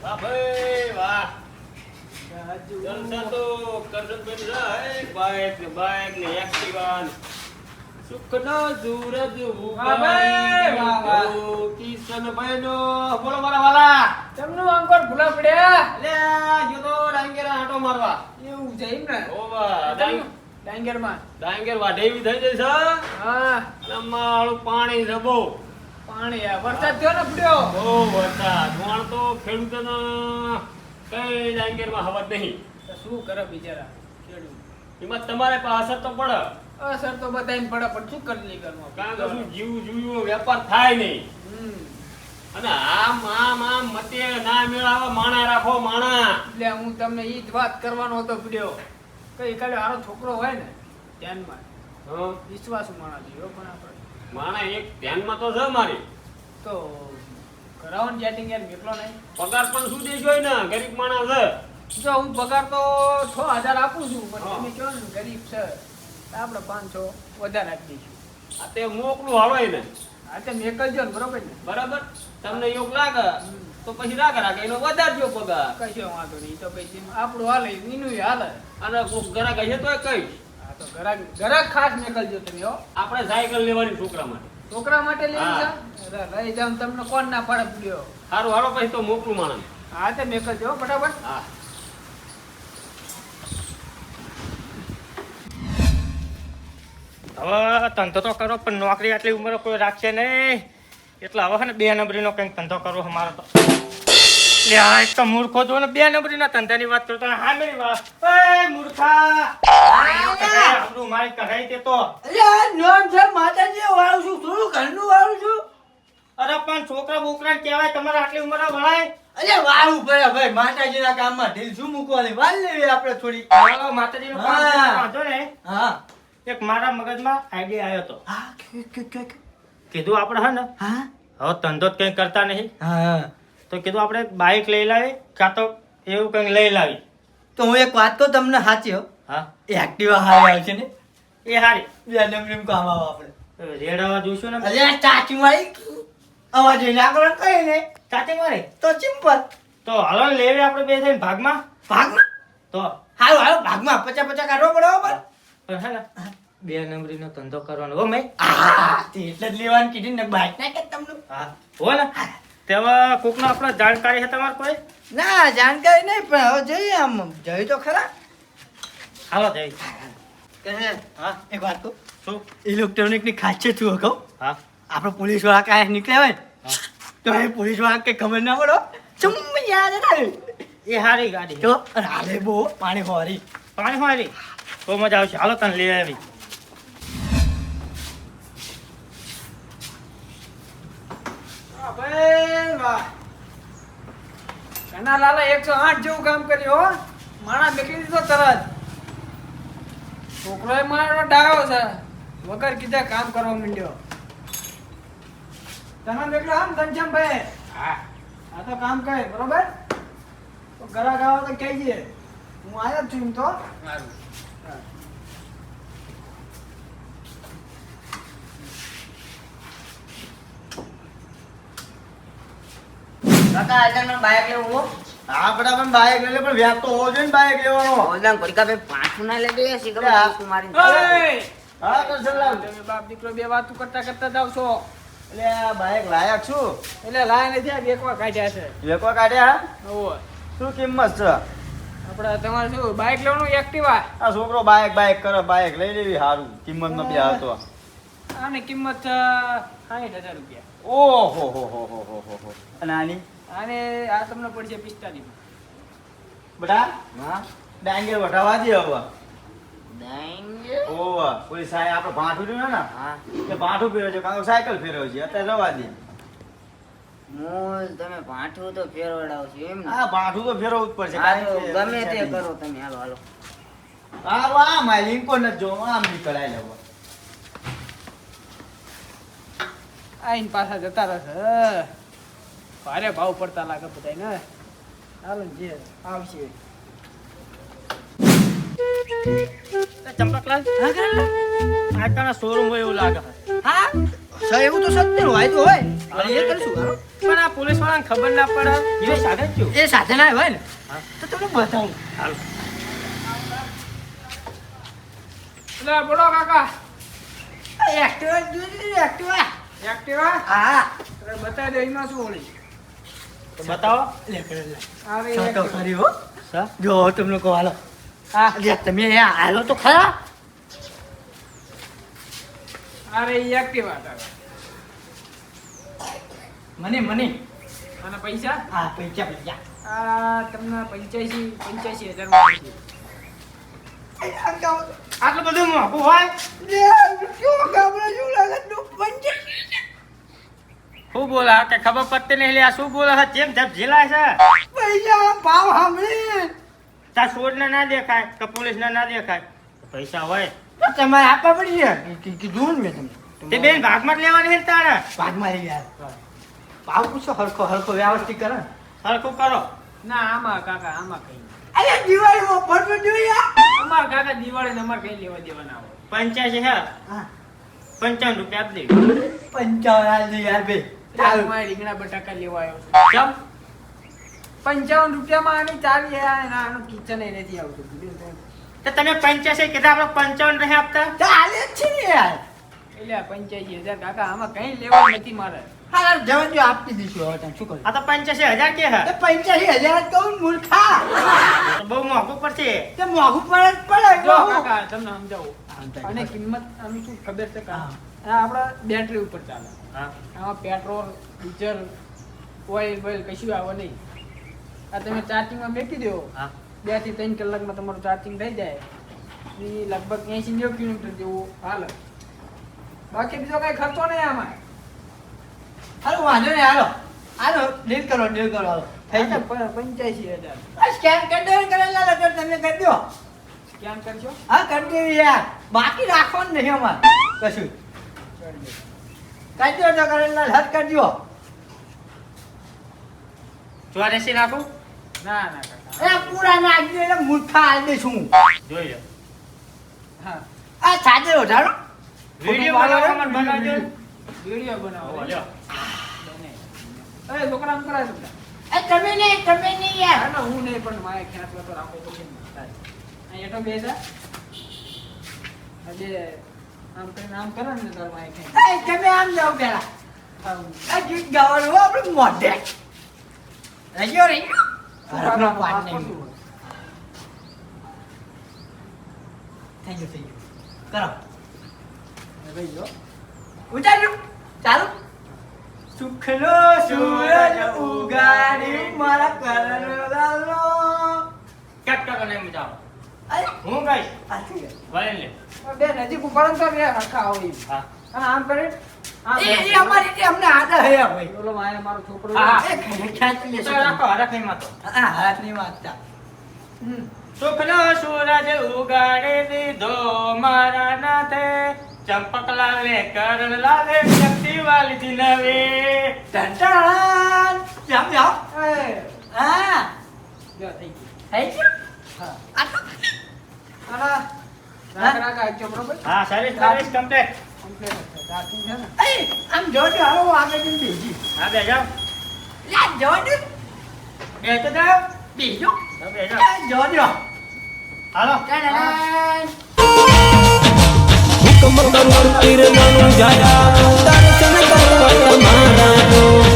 વાહ ભાઈ વાહ. જલસા તો કરજણભાઈ જાય. બાઇક ને એક્ટિવા ને સુખનો સૂરજ વાહ ભાઈ, વાહ, વાહ. કિશનભાઈનો બોલો મારા વાલા. તમનું અંકોર ભૂલા પડ્યા. અલ્યા જો તો ડાંગેરા આંટો મારવા. એવું છે એમ ને? ઓ વાહ. ડાંગરમાં. ડાંગેર વાઢેવી થઈ જઈ છે. હા, અને અમારું પાણી છે બહુ. પાણી આ વરસાદ થયો ને પડ્યો. બહુ વરસાદ. વણ તો ખેડૂતોને કઈ ડાંગેરમાં હવા જ નહીં. તો શું કરે બિચારા ખેડૂત? એમાં તમારે પાસે અસર તો પડે. અસર તો બધાને પડે પણ શું કરી કરવું? કારણ કે શું જીવ જીવ્યો વેપાર થાય નહીં. અને આમ મતે ના મેળાવે માણા રાખો માણા. એટલે હું તમને ઈ જ વાત કરવાનો હતો પડ્યો. કઈ કાલે હારો છોકરો હોય ને ધ્યાનમાં હં? વિશ્વાસુ માણસ જીવો પણ આપણે માણા એક ધ્યાનમાં તો છે મારી. તો કરાવો ને જેટિંગ યાર નીકળો નહીં. પગાર પણ શું દઈ જોઈ ને ગરીબ માણસ છે. જો હું પગાર તો 6000 આપું છું પણ હા. તમે કહો ને ગરીબ છે તો આપણે 500 વધારે આપી દઈશું. આ તે મોકલું હળવાય ને. હા તે મેકલજો ને બરોબર ને? બરાબર. તમને યોગ લાગે તો પછી રાખે એનો વધારજો પગાર. કશો વાંધો નહીં તો પછી આપણું હાલે એનું હાલે. અને કોક ગ્રાહક હશે તોય કહીશ. હા તો ઘરાક ખાસ મેકલજો તમે હો. આપણે સાયકલ લેવાની છોકરા માટે. છોકરા માટે લઈ હા. જા લઈ જાવ તમને કોણ ના પાડે પડ્યો. સારું હાલો પછી તો મોકલું માણસ. હા તે મેકલજો હો ફટાફટ. હા. હવે ધંધો તો કરો પણ નોકરી આટલી ઉંમરે કોઈ રાખશે નહીં. એટલે હવે છે ને 2 નંબરીનો કંઈક ધંધો કરવો અમારો તો. લે આ એક તો મૂર્ખો જો ને 2 નંબરીના ધંધાની વાત કરતો ને હા મેરી વાત. એ મૂર્ખા આપણું મારી કઢાઈ તે તો. અરે પણ છોકરા બોકરા કહેવાય તમારે આટલી ઉંમરે વળાય. માતાજીના કામમાં ઢીલ શું મૂકવાની વાર લેવી આપણે થોડી. હવે માતાજીનું કામ હા. કરવા વાંધો ને. હા એક મારા મગજમાં આઈડિયા આવ્યો તો. હા કીધું આપણે હે ને હા હવે ધંધો જ કંઈ કરતા નહીં હા તો કીધું આપણે બાઇક લઈ લાવી કાં તો એવું કંઈક લઈ લાવી. તો હું એક વાત કહું તમને સાચી હો. હા એ એક્ટિવા હારી આવશે ને એ હારી 2 નંબરીમાં કામ આવે આપણે. રેડાવા જોઈશું ને અલ્યા ચાચી મારી અવાજ એને આગળ કહે ને ચાચી મારે તો સિમ્પલ તો હાલો ને લેવી આપણે બે થઈને ભાગમાં ભાગમાં તો હાલો હાલો ભાગમાં 50-50 કાઢવો બરાબર. પણ હે ને 2 નંબરીનો ધંધો કરવાનો હો મેં. તે એટલે જ લેવાનું કીધું ને બાઈક ના કે તમને. હા હો ને તેમાં કોકનો આપણે જાણકારી છે તમારે કોઈ? ના જાણકારી નહીં પણ હવે જોઈએ આમ જોઈએ તો ખરા. હાલો જઈ. હા એક વાત કહું શું? ઇલેક્ટ્રોનિક ની ખાસિયત શું કહું હા આપણે પોલીસ વાળા કાંઈ નીકળ્યા હોય ને, તો એ પોલીસ વાળા કઈ ખબર ના પડો ચુમ યાદ ના એ હારી ગાડી છે. તો રાડે બહુ પાણી હોરી. પાણી હારી તો મજા આવશે. હાલો તને લઈ આવી. વાહ ભાઈ વાહ. ઘણા લાલા 108 જેવું કામ કર્યું હો. માણા મેકલી દીધો તરત. છોકરો મારો ડાયો છે વગર કીધા કામ કરવા માંડ્યો. તમે મેકલો આમ ઘનશ્યામભાઈ. હા આ તો કામ કરે બરોબર. તો ઘરાક આવો તો કહેજે હું આવ્યો જ છું એમ તો. સારું. કાકા આજે મને બાઈક લેવું હો. હા બરાબર બાઈક લઈ લે પણ વ્યાપ તો હોવો જોઈએ ને બાઈક લેવાનો. ઓલા કોરિકા બે પાછું ના લે દે શીખર લે આ. કુમારી ઓય! હા તો સલામ. તમે બાપ દીકરો બે વાતું કરતા કરતા જાવ છો. એટલે આ બાઈક લાયક છું એટલે લાય નથી આ બેકવા કાઢ્યા છે. વેકવા કાઢ્યા ઓય. શું કિંમત છે? આપણે તમારે શું બાઇક લેવાનું એક્ટિવા? આ છોકરો બાઈક કરે બાઈક લઈ લેવી સારું કિંમત નો બે હતો. આની કિંમત છે 60,000 રૂપિયા. ઓહો હો હો હો હો હો હો. અને આની આને આ તમને પડશે 45. બટા હા ડાંગર વટાવા દે હવે. દાંગે ઓવા કોઈ સાય આપણે ભાઠું રહ્યું ને હા કે ભાઠું ફેરવે છે કાં તો સાયકલ ફેરવે છે અત્યારે રવા દે. મોલ તમે ભાઠું તો ફેરવડાવશો એમ ને? હા ભાઠું તો ફેરવવું જ પડશે હા તો કારણ કે ગમે તે કરો તમે હાલો હાલો હા વાહ માય લિંકો ન જો આમ નીકળાય લેવો. આઈન પાછા જતા રહેશે. ભારે ભાવ પડતા લાગે બધાય ને. હાલો ને જે આવશે. ચંપકલાલ આજકાલના શોરૂમ હોય એવું લાગે છે. હા સર એવું તો સત્ય હોય તો હોય. પણ એ કરીશું હાલો. પણ આ પોલીસ વાળાને ખબર ના પડે એ સાધન થયું. એ સાધન આવ્યો હોય ને હા. તો તમને બતાવું. હાલો. એટલે બોલો કાકા એક્ટિવા જોઈ એક્ટિવા. એક્ટિવા હા અરે બતાવી દે એમાં શું ઓળી તો બતાવો. લે કરે લે. આવે તો એક્ટિવા. ખરી હો. સર જો તમને કહો હાલો. હા લે તમે અહીંયા હાલો તો ખરા. અરે ઈ એક્ટિવા તારે મને અને પૈસા હા પૈસા આ તમને 85,000 માં આપી. આટલું બધું મોંઘું હોય શું બોલે કે ખબર પડતી નહીં લે આ શું બોલે છે જેમ જેમ ઝીલાય છે પૈસા ભાવ સાંભળી તાર છોડને ના દેખાય કે પોલીસને ના દેખાય પૈસા હોય તમારે આપવા પડી કીધું ને મેં તમને તે બેન ભાગમાં જ લેવાની છે ને તારે ભાગ મારી યાર ભાવ પૂછો હરખો હરખો વ્યવસ્થિત કરે ને. હરખું કરો. ના આમાં કાકા આમાં કઈ નહીં. અરે દિવાળીમાં ફરતો જોઈએ. અમાર કાકા દિવાળી ને અમાર કઈ લેવા દેવા ના હોય 85 હે હા 55 રૂપિયા આપી દે 55 યાર બે ચાલ મારે રીંગણા બટાકા લેવા આવ્યો ચમ 55 રૂપિયામાં આની ચાવી આનું કિચન નથી આવતું તો તમે 85 કીધા આપણે 55 નહીં આપતા ચાલે જ છે ને યાર. એટલે 85,000 કાકા આમાં કઈ લેવા નથી મારે હા જવા જો આપી દઈશું હવે તમે શું કરો. આ તો 85,000 કે હે તો 85,000 કહું મૂર્ખા. તો બહુ મોંઘું પડશે તે મોંઘું પડે જ પડે જો જો. કાકા તમને સમજાવું અને કિંમત આની શું ખબર છે કાકા આ આપણા બેટરી ઉપર ચાલે હા આમાં પેટ્રોલ ડીઝલ ઓઇલ કશું આવે નહીં આ તમે ચાર્જિંગમાં મેકી દો હા 2 થી 3 કલાકમાં તમારું ચાર્જિંગ થઈ જાય એ લગભગ 80-90 કિલોમીટર જેવું હાલે બાકી બીજો કઈ ખર્ચો નહીં આમાં હાલો વાંધો નહીં હાલો હાલો ડીલ કરો હાલો થઈ ગયું. 85,000 સ્કેન કરી દો કરેલા લગર તમે કરી દો. સ્કેન કરશો હા કરી દેવી યાર બાકી રાખવાનું નહીં અમારે કશું કરી દો તો કરેલા હદ કરી દો. 84 નાખું ના ના કાકા એ પૂરા નાખી દો એટલે મૂર્ખા હાલ દઈશું. જોઈ લો હા આ ચાદર ઓઢાડો. વિડિયો બનાવવામાં બનાવજો વિડિયો બનાવો ઓ લ્યો અરે છોકરા આમ કરાય તમને એ તમે નહીં યાર. ના હું નહીં પણ મારે ખ્યાલ તો રાખો તો કેમ થાય અહીં એટો બેસા આજે આમ કરીને આમ કરો ને તાર મારે ખ્યાલ એ તમે આમ જાઓ પેલા. આ ગીત ગાવાનું હો આપણે મોઢે. રહીયો રહીયો. હરખનો પાડ નહીં. થઈ ગયું કરો. રહી ગયો ઉતાર્યું ચાલુ. સુખનો સૂરજ ઉગાડી મારા કરલાલો. કટ કરો ને મજાઓ અરે હું ગઈ આ થઈ ગયું. વળે લે બે નજીક ઉપાડો તો રે હરખા આવો એમ હા અને આમ કરે આમ એ અમારી રીતે અમને આદા હે ભાઈ. બોલો મારે મારો છોકરો હા. એ ખેંચી લેશે. તો રાખો હરખઈમાં તો હા હાથ નહીં વાંચતા. હમ. સુખનો સૂરજ ઉગાડી દીધો મારા નાથે ચંપકલાલે કરણલાલે શક્તિ વાલી દી નવી ટંટણ. જામ જાઓ. એ હા જો થઈ ગયું થઈ ગયું. હા આ તો અને રાખ આજો બરોબર હા સર્વિસ સર્વિસ કમ્પ્લીટ કમ્પ્લીટ છે ચાર્જિંગ છે ને એ આમ જોજો હાલો આગળ જઈને બેસી. હા બે જાઓ લે જોજો. બે તો જાઓ બેસજો. બે જાઓ જોજો. હાલો ટંટણ. હુકમ કરું તીર નાનું જાયા દર્શન કરવા તમારા